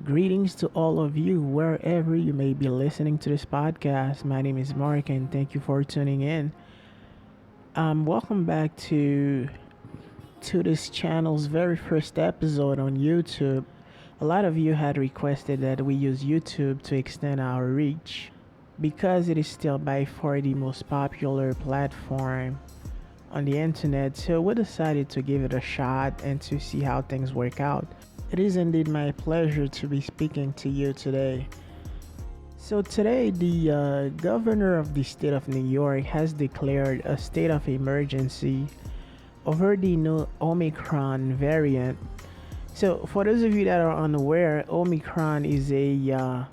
Greetings to all of you, wherever you may be listening to this podcast. My name is Mark, and thank you for tuning in. Welcome back to this channel's very first episode on YouTube. A lot of you had requested that we use YouTube to extend our reach because it is still by far the most popular platform on the internet. So we decided to give it a shot and to see how things work out. It is indeed my pleasure to be speaking to you today. So, today, the governor of the state of New York has declared a state of emergency over the new Omicron variant. So, for those of you that are unaware, Omicron is a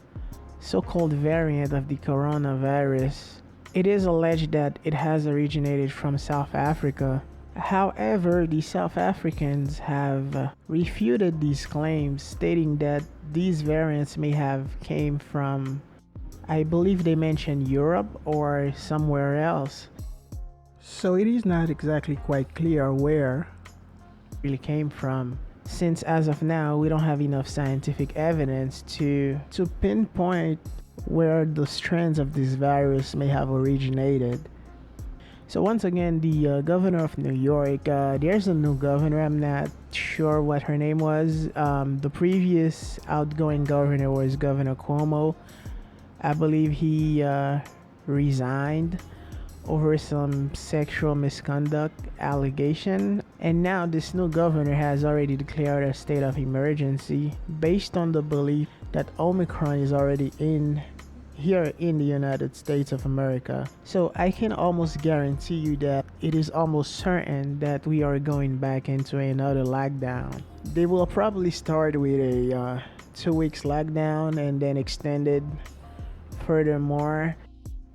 so called variant of the coronavirus. It is alleged that it has originated from South Africa. However, the South Africans have refuted these claims, stating that these variants may have came from, I believe they mentioned Europe or somewhere else. So it is not exactly quite clear where it really came from, since as of now we don't have enough scientific evidence to pinpoint where the strands of this virus may have originated. So once again, the governor of New York, there's a new governor. I'm not sure what her name was. The previous outgoing governor was Governor Cuomo. I believe he resigned over some sexual misconduct allegation. And now this new governor has already declared a state of emergency based on the belief that Omicron is already here in the United States of America. So I can almost guarantee you that it is almost certain that we are going back into another lockdown. They will probably start with a 2 weeks lockdown and then extended furthermore,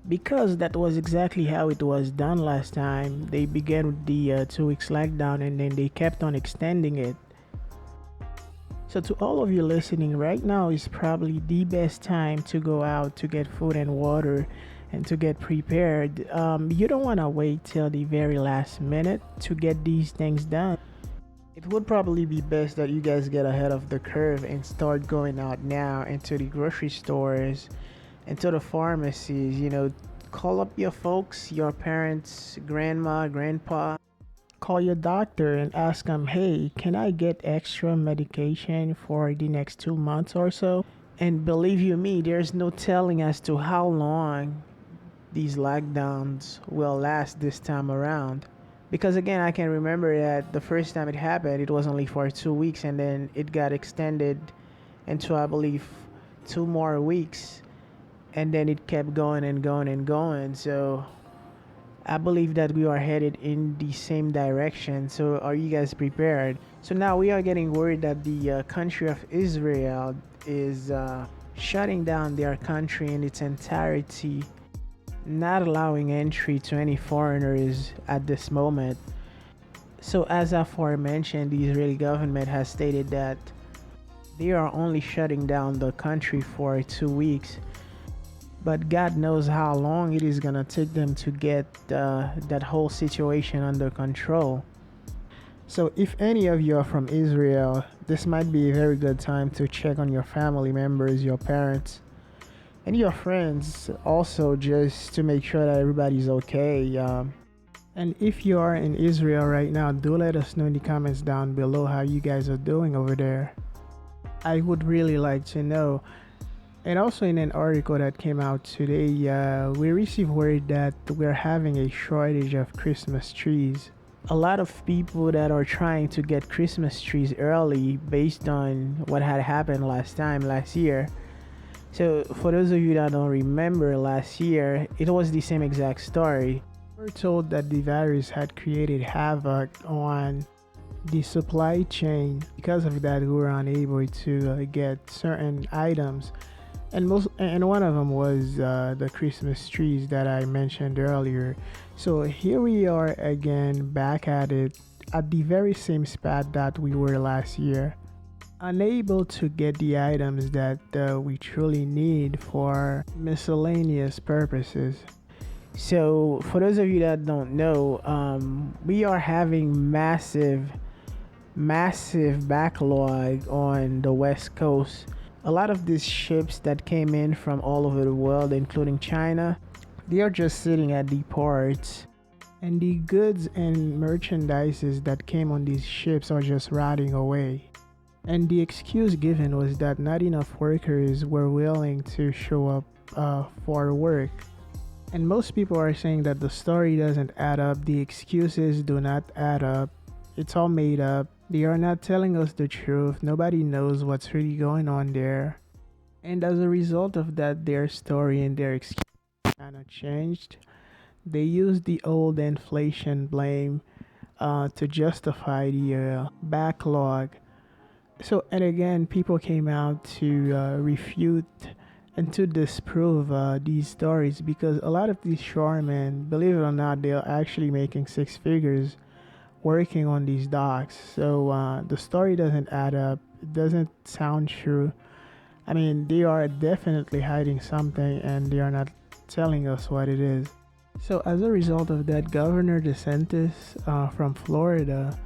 because that was exactly how it was done last time. They began with the 2 weeks lockdown and then they kept on extending it. So to all of you listening, right now is probably the best time to go out to get food and water and to get prepared. You don't want to wait till the very last minute to get these things done. It would probably be best that you guys get ahead of the curve and start going out now into the grocery stores, into the pharmacies. Call up your folks, your parents, grandma, grandpa. Call your doctor and ask them, hey, can I get extra medication for the next 2 months or so? And believe you me, there's no telling as to how long these lockdowns will last this time around. Because again, I can remember that the first time it happened, it was only for 2 weeks and then it got extended into, I believe, 2 more weeks. And then it kept going and going and going. So I believe that we are headed in the same direction. So are you guys prepared? So now we are getting worried that the country of Israel is shutting down their country in its entirety, not allowing entry to any foreigners at this moment. So as aforementioned, the Israeli government has stated that they are only shutting down the country for 2 weeks. But God knows how long it is gonna take them to get that whole situation under control. So if any of you are from Israel, this might be a very good time to check on your family members, your parents, and your friends also, just to make sure that everybody's okay. And if you are in Israel right now, do let us know in the comments down below how you guys are doing over there. I would really like to know. And also in an article that came out today, we received word that we're having a shortage of Christmas trees. A lot of people that are trying to get Christmas trees early based on what had happened last year. So for those of you that don't remember, last year, it was the same exact story. We're told that the virus had created havoc on the supply chain. Because of that, we were unable to get certain items. And one of them was the Christmas trees that I mentioned earlier. So here we are again, back at it, at the very same spot that we were last year, unable to get the items that we truly need for miscellaneous purposes. So for those of you that don't know, we are having massive backlog on the West Coast A lot of these ships that came in from all over the world, including China, they are just sitting at the ports, and the goods and merchandises that came on these ships are just rotting away. And the excuse given was that not enough workers were willing to show up for work. And most people are saying that the story doesn't add up, the excuses do not add up, it's all made up. They are not telling us the truth, nobody knows what's really going on there. And as a result of that, their story and their excuse kind of changed. They used the old inflation blame to justify the backlog. So, and again, people came out to refute and to disprove these stories, because a lot of these shoremen, believe it or not, they're actually making six figures working on these docks. So the story doesn't add up. It doesn't sound true. I mean, they are definitely hiding something and they are not telling us what it is. So as a result of that, Governor DeSantis from Florida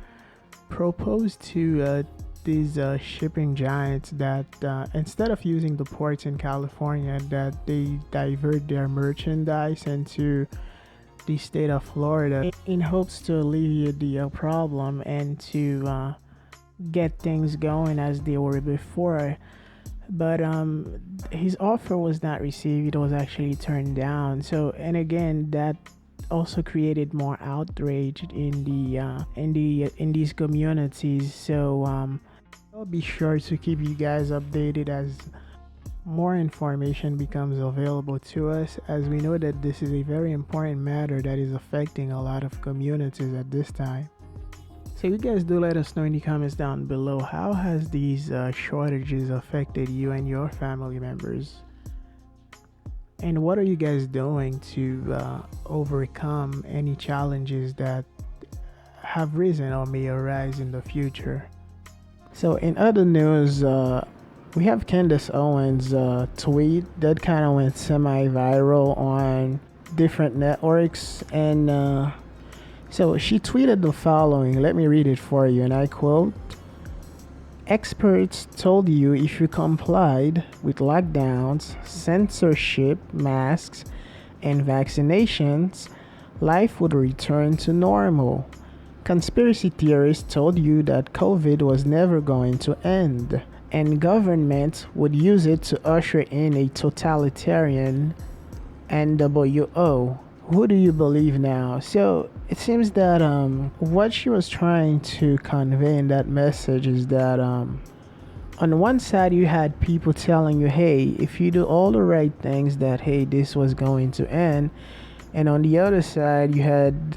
proposed to these shipping giants that instead of using the ports in California, that they divert their merchandise into the state of Florida in hopes to alleviate the problem and to get things going as they were before. But his offer was not received. It was actually turned down. So, and again, that also created more outrage in in these communities. So I'll be sure to keep you guys updated as more information becomes available to us, as we know that this is a very important matter that is affecting a lot of communities at this time. So you guys do let us know in the comments down below, how has these shortages affected you and your family members? And what are you guys doing to overcome any challenges that have risen or may arise in the future? So in other news, we have Candace Owens' tweet that kind of went semi-viral on different networks, and so she tweeted the following. Let me read it for you, and I quote: "Experts told you if you complied with lockdowns, censorship, masks, and vaccinations, life would return to normal. Conspiracy theorists told you that COVID was never going to end, and governments would use it to usher in a totalitarian NWO. Who do you believe now?" So it seems that what she was trying to convey in that message is that on one side you had people telling you, hey, if you do all the right things, that hey, this was going to end, and on the other side you had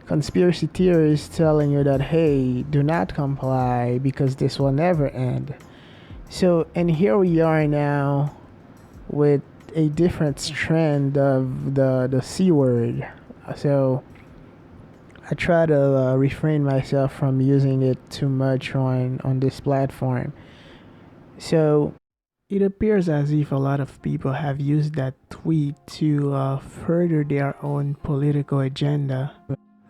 conspiracy theorists telling you that hey, do not comply because this will never end. So, and here we are now with a different strand of the C word. So I try to refrain myself from using it too much on this platform. So it appears as if a lot of people have used that tweet to further their own political agenda.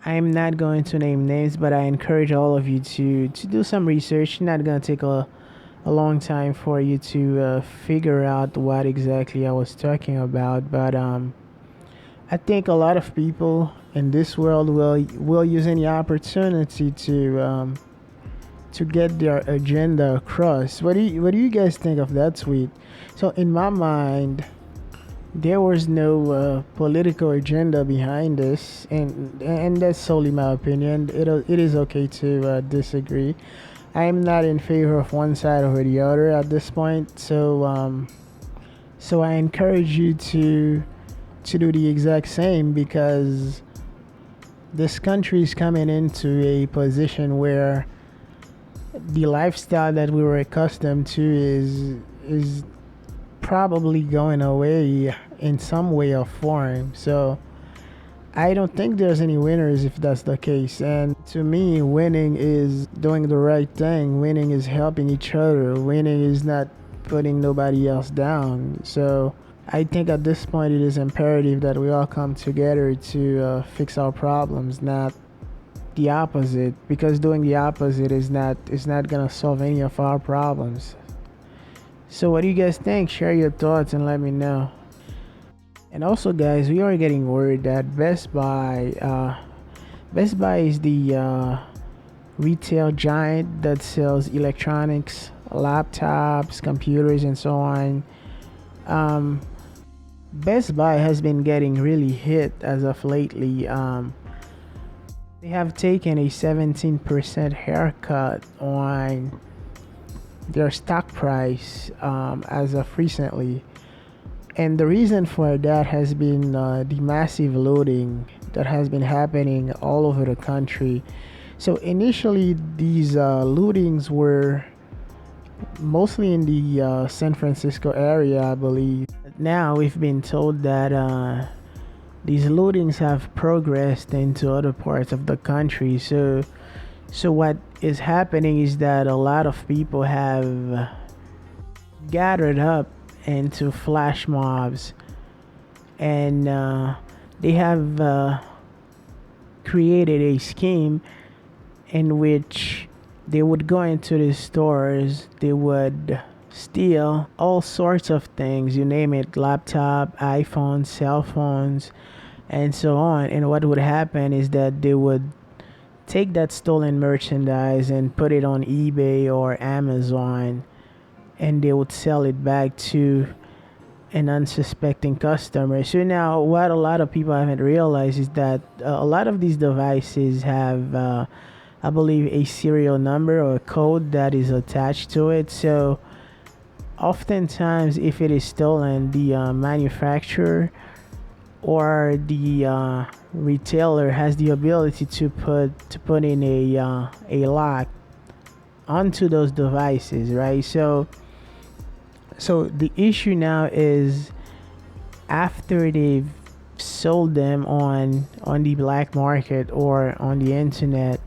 I'm not going to name names, but I encourage all of you to do some research. It's not going to take a long time for you to figure out what exactly I was talking about. But I think a lot of people in this world will use any opportunity to get their agenda across. What do you guys think of that tweet? So in my mind, there was no political agenda behind this, and that's solely my opinion. It is okay to disagree. I am not in favor of one side over the other at this point. So so I encourage you to do the exact same, because this country is coming into a position where the lifestyle that we were accustomed to is probably going away in some way or form. So I don't think there's any winners if that's the case. And to me, winning is doing the right thing. Winning is helping each other. Winning is not putting nobody else down. So I think at this point it is imperative that we all come together to fix our problems, not the opposite, because doing the opposite is not gonna solve any of our problems. So what do you guys think? Share your thoughts and let me know. And also, guys, we are getting word that Best Buy is the retail giant that sells electronics, laptops, computers, and so on. Um, Best Buy has been getting really hit as of lately. They have taken a 17% haircut on their stock price as of recently. And the reason for that has been the massive looting that has been happening all over the country. So initially, these lootings were mostly in the San Francisco area, I believe. Now we've been told that these lootings have progressed into other parts of the country. So what is happening is that a lot of people have gathered up into flash mobs, and they have created a scheme in which they would go into the stores, they would steal all sorts of things, you name it, laptop, iPhones, cell phones, and so on. And what would happen is that they would take that stolen merchandise and put it on eBay or Amazon, and they would sell it back to an unsuspecting customer. So now, what a lot of people haven't realized is that a lot of these devices have, I believe, a serial number or a code that is attached to it. So oftentimes, if it is stolen, the manufacturer or the retailer has the ability to put in a lock onto those devices, right? So the issue now is, after they've sold them on the black market or on the internet,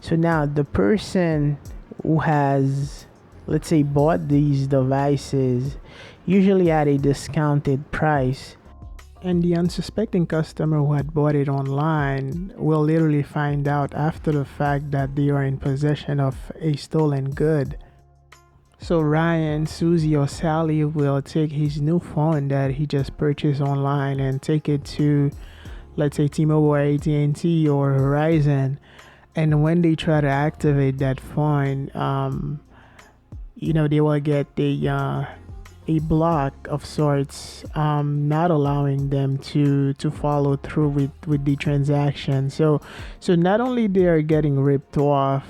so now the person who has, let's say, bought these devices, usually at a discounted price, and the unsuspecting customer who had bought it online will literally find out after the fact that they are in possession of a stolen good. So Ryan, Susie, or Sally will take his new phone that he just purchased online and take it to, let's say, T-Mobile or AT&T or Verizon. And when they try to activate that phone, they will get a block of sorts, not allowing them to follow through with the transaction. So not only they are getting ripped off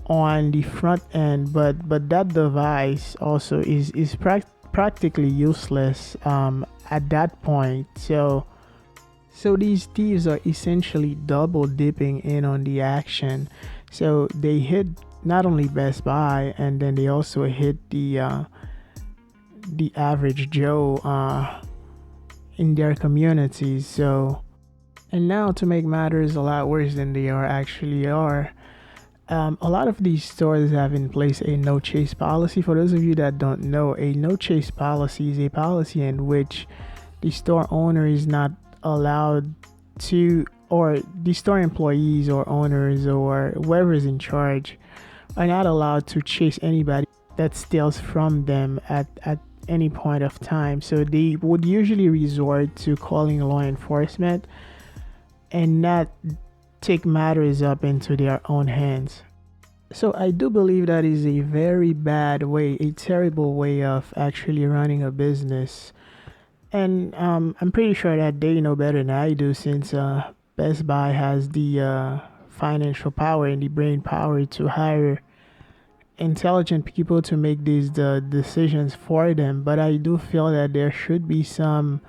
on the front end, but that device also is practically useless at that point. So these thieves are essentially double dipping in on the action. So they hit not only Best Buy, and then they also hit the average Joe in their communities. So, and now, to make matters a lot worse than they are, a lot of these stores have in place a no chase policy. For those of you that don't know, a no chase policy is a policy in which the store owner is not allowed to, or the store employees or owners or whoever is in charge are not allowed to chase anybody that steals from them at any point of time. So they would usually resort to calling law enforcement and not take matters up into their own hands. So I do believe that is a very bad way, a terrible way of actually running a business. And I'm pretty sure that they know better than I do, since Best Buy has the financial power and the brain power to hire intelligent people to make these decisions for them. But I do feel that there should be some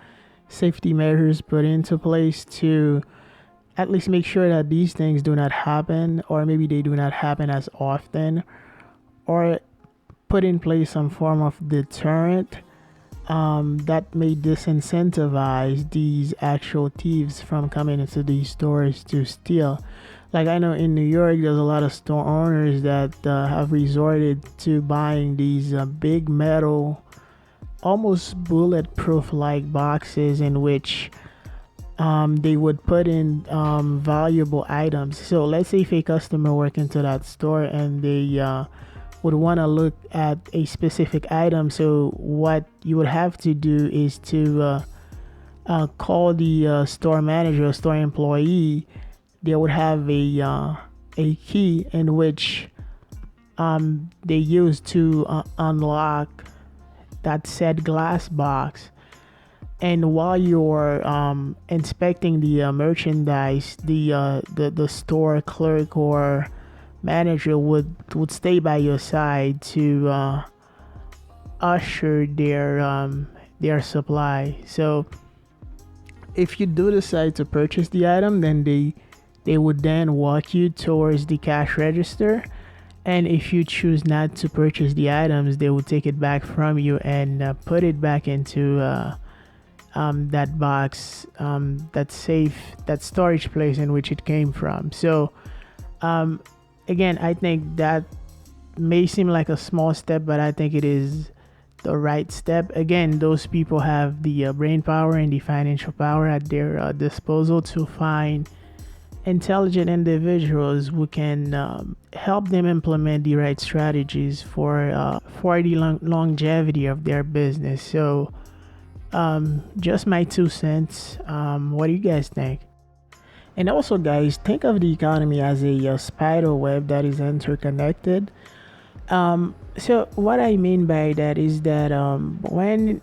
safety measures put into place to at least make sure that these things do not happen, or maybe they do not happen as often, or put in place some form of deterrent that may disincentivize these actual thieves from coming into these stores to steal. Like, I know in New York, there's a lot of store owners that have resorted to buying these big metal, almost bulletproof like boxes in which they would put in valuable items. So let's say if a customer walk into that store and they would want to look at a specific item. So what you would have to do is to call the store manager or store employee. They would have a key in which they use to unlock that said glass box. And while you're inspecting the merchandise, the store clerk or manager would stay by your side to usher their supply. So if you do decide to purchase the item, then they would then walk you towards the cash register. And if you choose not to purchase the items, they will take it back from you and put it back into that box, that safe, that storage place in which it came from. So um, again, I think that may seem like a small step, but I think it is the right step. Again, those people have the brain power and the financial power at their disposal to find intelligent individuals who can help them implement the right strategies for the longevity of their business. So, just my 2 cents. What do you guys think? And also, guys, think of the economy as a spider web that is interconnected. So what I mean by that is that when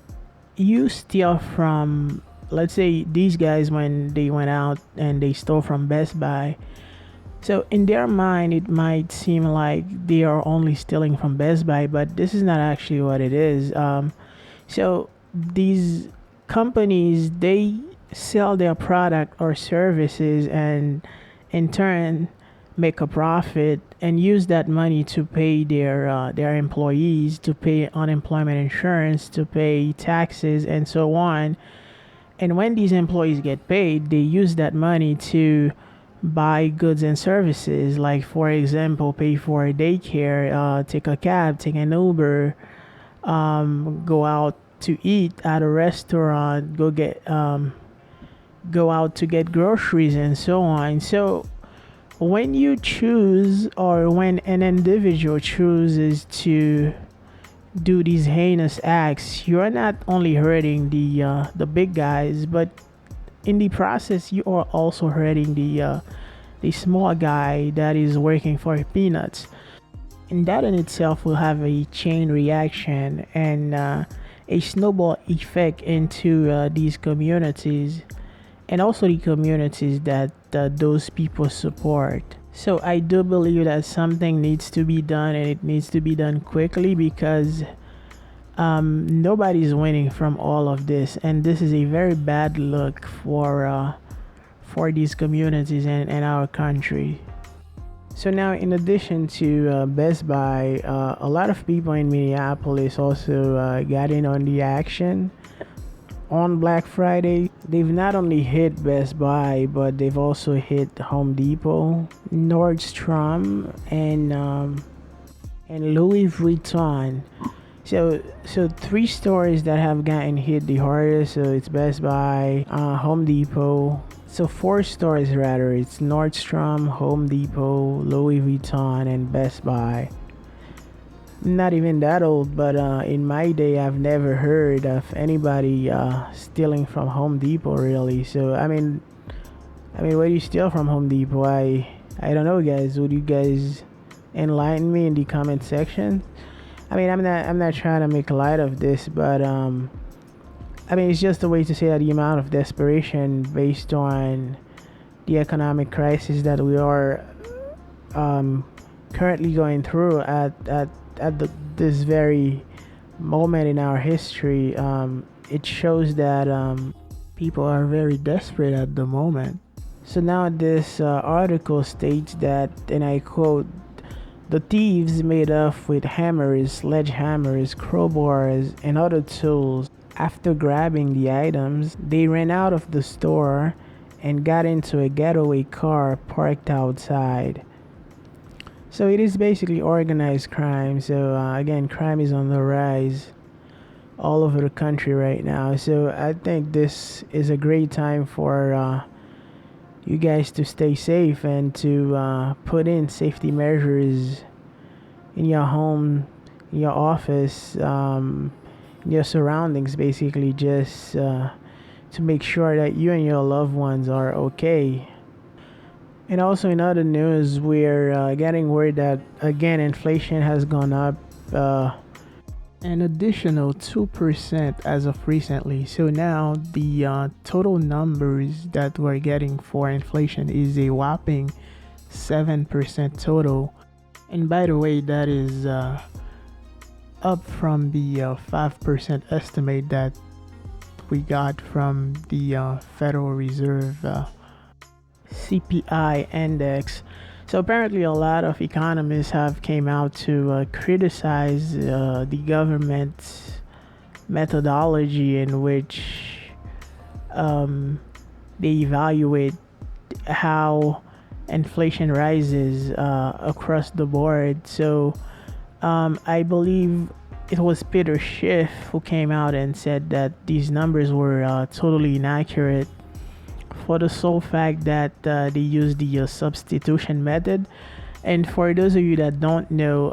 you steal from, let's say, these guys, when they went out and they stole from Best Buy, so in their mind it might seem like they are only stealing from Best Buy, but this is not actually what it is. So these companies, they sell their product or services and in turn make a profit and use that money to pay their employees, to pay unemployment insurance, to pay taxes, and so on. And when these employees get paid, they use that money to buy goods and services, like for example, pay for a daycare, take a cab, take an Uber, go out to eat at a restaurant, go out to get groceries, and so on. So when you choose, or when an individual chooses to do these heinous acts, you're not only hurting the big guys, but in the process, you are also hurting the small guy that is working for peanuts. And that in itself will have a chain reaction and a snowball effect into these communities, and also the communities that those people support. So I do believe that something needs to be done, and it needs to be done quickly, because nobody's winning from all of this, and this is a very bad look for these communities and our country. So now, in addition to Best Buy, a lot of people in Minneapolis also got in on the action. On Black Friday, they've not only hit Best Buy, but they've also hit Home Depot, Nordstrom, and Louis Vuitton. So three stores that have gotten hit the hardest. So it's Best Buy, Home Depot. So four stores rather. It's Nordstrom, Home Depot, Louis Vuitton, and Best Buy. Not even that old, but in my day, I've never heard of anybody stealing from Home Depot, really. So where do you steal from Home Depot? I don't know, guys. Would you guys enlighten me in the comment section? I'm not trying to make light of this, but it's just a way to say that the amount of desperation based on the economic crisis that we are currently going through at this very moment in our history. It shows that people are very desperate at the moment. So now this article states that, and I quote, "The thieves made off with hammers, sledgehammers, crowbars, and other tools. After grabbing the items, they ran out of the store and got into a getaway car parked outside." So it is basically organized crime. So again, crime is on the rise all over the country right now. So I think this is a great time for you guys to stay safe and to put in safety measures in your home, in your office, in your surroundings, basically, just to make sure that you and your loved ones are okay. And also in other news, we're getting word that again inflation has gone up an additional 2% as of recently. So now the total numbers that we're getting for inflation is a whopping 7% total. And by the way, that is up from the 5% estimate that we got from the Federal Reserve CPI index. So apparently, a lot of economists have came out to criticize the government's methodology in which they evaluate how inflation rises across the board. So I believe it was Peter Schiff who came out and said that these numbers were totally inaccurate for the sole fact that they use the substitution method. And for those of you that don't know,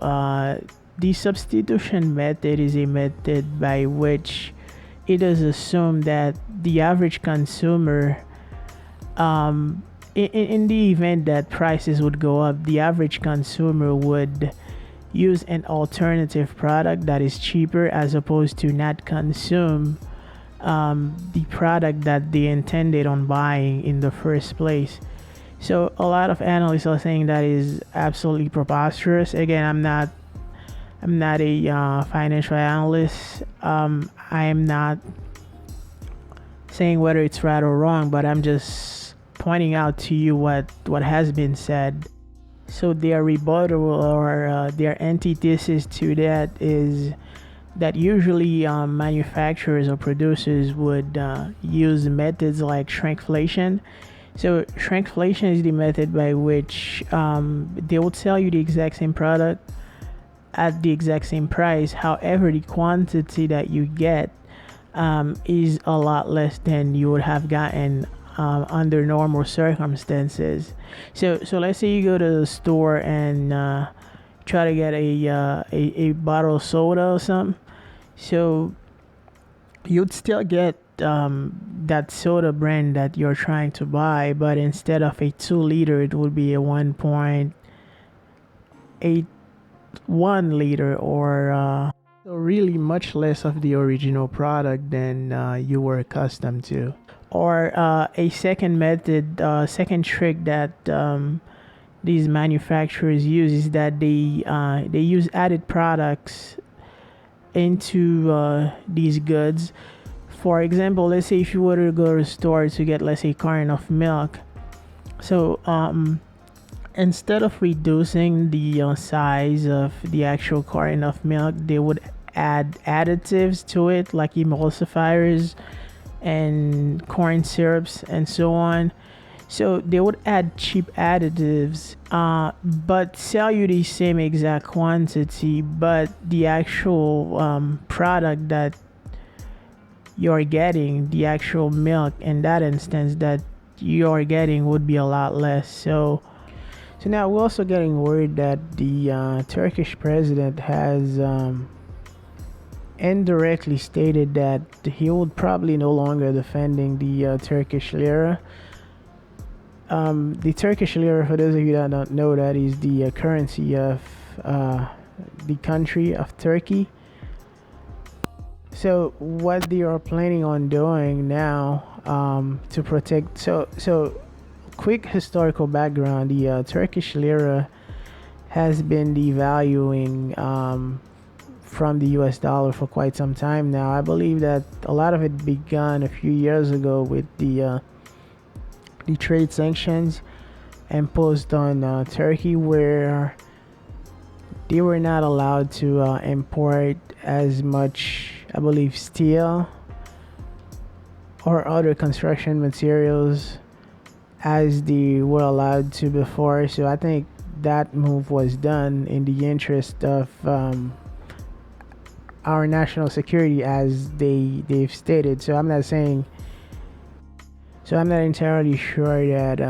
the substitution method is a method by which it is assumed that the average consumer, in the event that prices would go up, the average consumer would use an alternative product that is cheaper as opposed to not consume the product that they intended on buying in the first place. So a lot of analysts are saying that is absolutely preposterous. Again, I'm not a financial analyst. I am not saying whether it's right or wrong, but I'm just pointing out to you what has been said. So their rebuttal or their antithesis to that is that usually manufacturers or producers would use methods like shrinkflation. So shrinkflation is the method by which they will sell you the exact same product at the exact same price. However, the quantity that you get is a lot less than you would have gotten under normal circumstances. So let's say you go to the store and try to get a bottle of soda or something. So you'd still get that soda brand that you're trying to buy, but instead of a 2 liter, it would be a 1.81 liter, or so really much less of the original product than you were accustomed to. Or a second method, second trick that these manufacturers use is that they use added products into these goods. For example, let's say if you were to go to a store to get, let's say, a carton of milk. So instead of reducing the size of the actual carton of milk, they would add additives to it, like emulsifiers and corn syrups and so on. So they would add cheap additives, but sell you the same exact quantity, but the actual product that you're getting, the actual milk in that instance that you're getting, would be a lot less. So now we're also getting word that the Turkish president has indirectly stated that he would probably no longer defending the Turkish lira. The Turkish lira, for those of you that don't know, that is the currency of the country of Turkey. So what they are planning on doing now to protect, so quick historical background: the Turkish lira has been devaluing from the US dollar for quite some time now. I believe that a lot of it began a few years ago with the trade sanctions imposed on Turkey, where they were not allowed to import as much, I believe, steel or other construction materials as they were allowed to before. So I think that move was done in the interest of our national security, as they've stated. So I'm not entirely sure that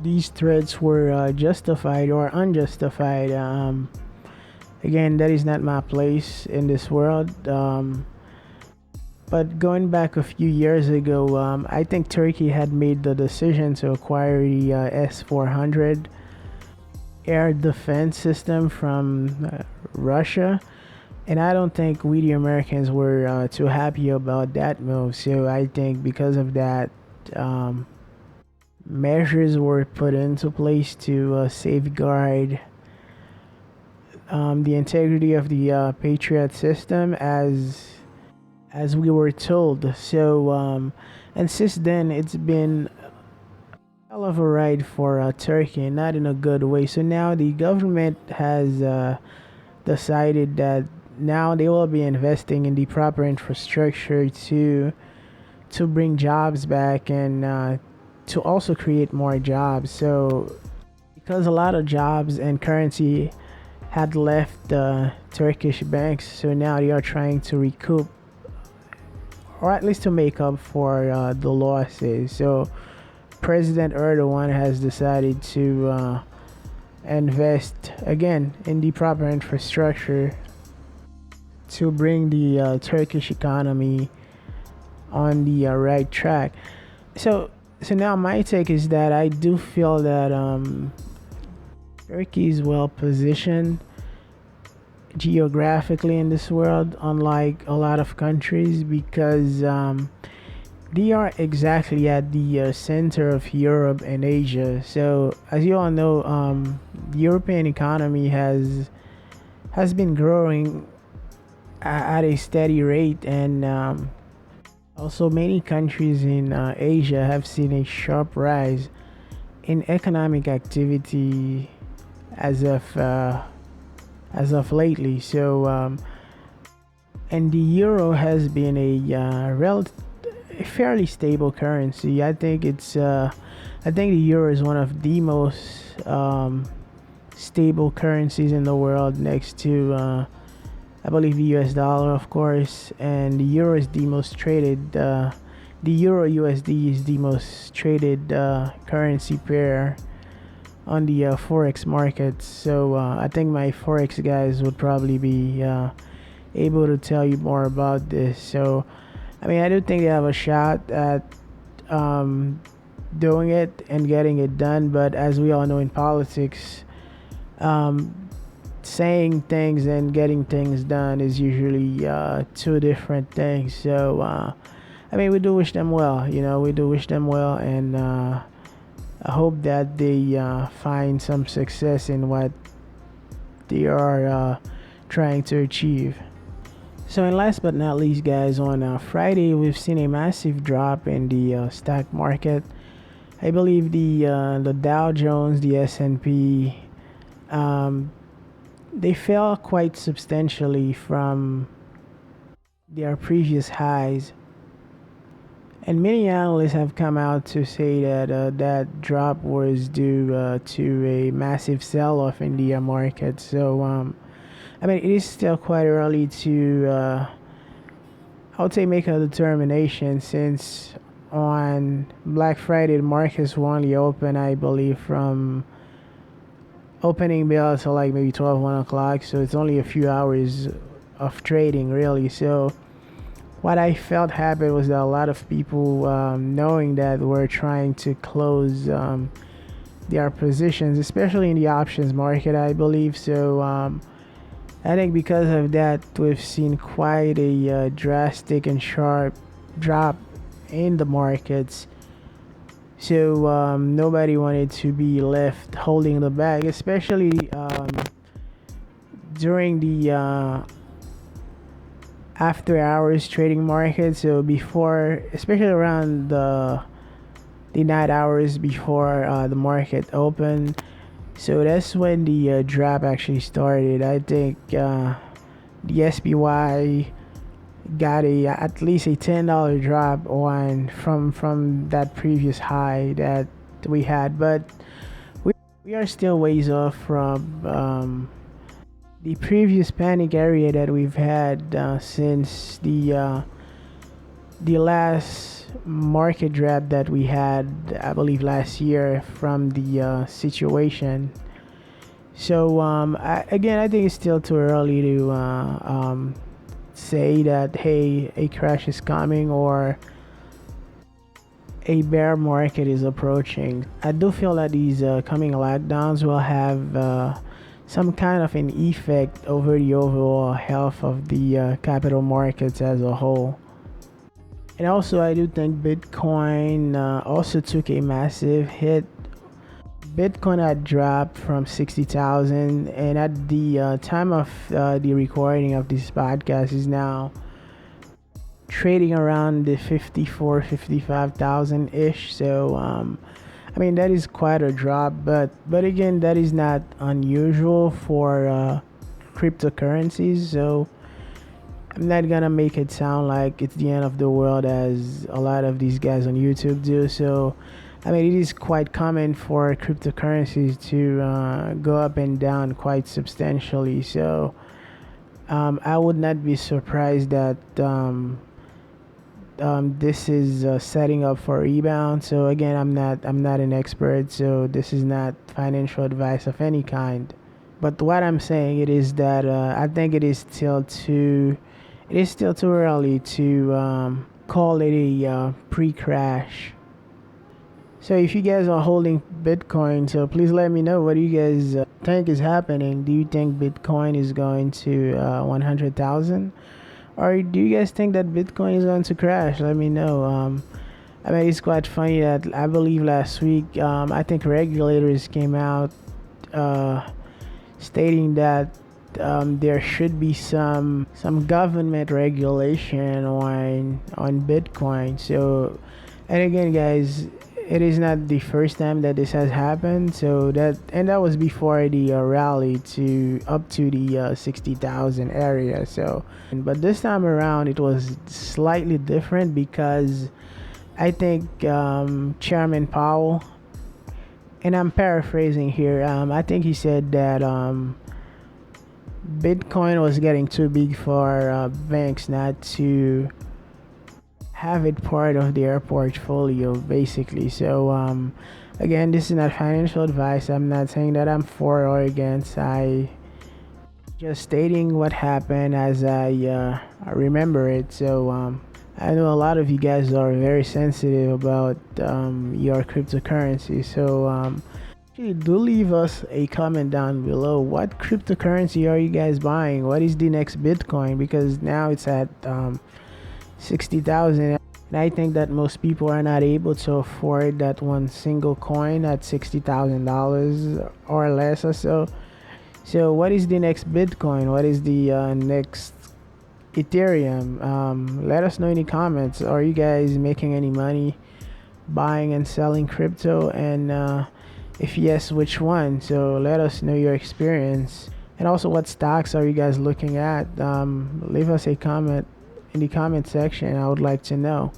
these threats were justified or unjustified. Again, that is not my place in this world. But going back a few years ago, I think Turkey had made the decision to acquire the S-400 air defense system from Russia. And I don't think we, the Americans, were too happy about that move. So I think because of that, um, measures were put into place to safeguard the integrity of the Patriot system, as we were told. So, and since then, it's been a hell of a ride for Turkey, not in a good way. So now the government has decided that now they will be investing in the proper infrastructure to bring jobs back and to also create more jobs. So because a lot of jobs and currency had left the Turkish banks, so now they are trying to recoup, or at least to make up for the losses. So President Erdogan has decided to invest again in the proper infrastructure to bring the Turkish economy on the right track. So now my take is that I do feel that Turkey is well positioned geographically in this world, unlike a lot of countries, because they are exactly at the center of Europe and Asia. So as you all know, the European economy has been growing at a steady rate, and also many countries in Asia have seen a sharp rise in economic activity as of lately. So and the euro has been a fairly stable currency. I think the euro is one of the most stable currencies in the world, next to I believe the US dollar, of course, and the euro is the most traded. The euro USD is the most traded currency pair on the forex markets. So I think my forex guys would probably be able to tell you more about this. So I mean, I do think they have a shot at doing it and getting it done. But as we all know in politics, saying things and getting things done is usually two different things. So I mean, we do wish them well. We do wish them well, and I hope that they find some success in what they are trying to achieve. So, and last but not least, guys, on Friday we've seen a massive drop in the stock market. I believe the Dow Jones, the S&P, they fell quite substantially from their previous highs. And many analysts have come out to say that that drop was due to a massive sell-off in the market. So, I mean, it is still quite early to, I would say, make a determination, since on Black Friday the markets will only open, I believe, from opening bell to like maybe 1 o'clock. So it's only a few hours of trading, really. So what I felt happened was that a lot of people, knowing that we're trying to close their positions, especially in the options market, I believe. So I think because of that, we've seen quite a drastic and sharp drop in the markets. So nobody wanted to be left holding the bag, especially during the after hours trading market. So before, especially around the night hours before the market opened, so that's when the drop actually started. I think the SPY got a at least a $10 drop on from that previous high that we had, but we are still ways off from the previous panic area that we've had since the last market drop that we had, I believe, last year from the situation. So again, I think it's still too early to say that hey, a crash is coming or a bear market is approaching. I do feel that these coming lockdowns will have some kind of an effect over the overall health of the capital markets as a whole. And also, I do think Bitcoin also took a massive hit. Bitcoin had dropped from 60,000, and at the time of the recording of this podcast, is now trading around the 54, 55,000 ish. So I mean that is quite a drop, but again that is not unusual for cryptocurrencies. So I'm not gonna make it sound like it's the end of the world as a lot of these guys on YouTube do. So I mean it is quite common for cryptocurrencies to go up and down quite substantially. So I would not be surprised that this is setting up for rebound. So again, I'm not an expert, so this is not financial advice of any kind. But what I'm saying it is that I think it is still too early to call it a pre-crash. So if you guys are holding Bitcoin, so please let me know, what do you guys think is happening? Do you think Bitcoin is going to 100,000? Or do you guys think that Bitcoin is going to crash? Let me know. I mean, it's quite funny that I believe last week, I think regulators came out uh, stating that there should be some government regulation on Bitcoin. So, and again, guys, it is not the first time that this has happened. So that was before the rally to up to the 60,000 area. So, but this time around it was slightly different because I think Chairman Powell, and I'm paraphrasing here, I think he said that Bitcoin was getting too big for banks not to have it part of their portfolio, basically. So again, this is not financial advice. I'm not saying that I'm for or against. I just stating what happened as I remember it. So I know a lot of you guys are very sensitive about your cryptocurrency. So actually, do leave us a comment down below. What cryptocurrency are you guys buying? What is the next Bitcoin? Because now it's at 60,000, and I think that most people are not able to afford that one single coin at $60,000 or less or so. So what is the next Bitcoin? What is the next Ethereum? Let us know in the comments. Are you guys making any money buying and selling crypto? And if yes, which one? So let us know your experience. And also, what stocks are you guys looking at? Leave us a comment in the comment section. I would like to know.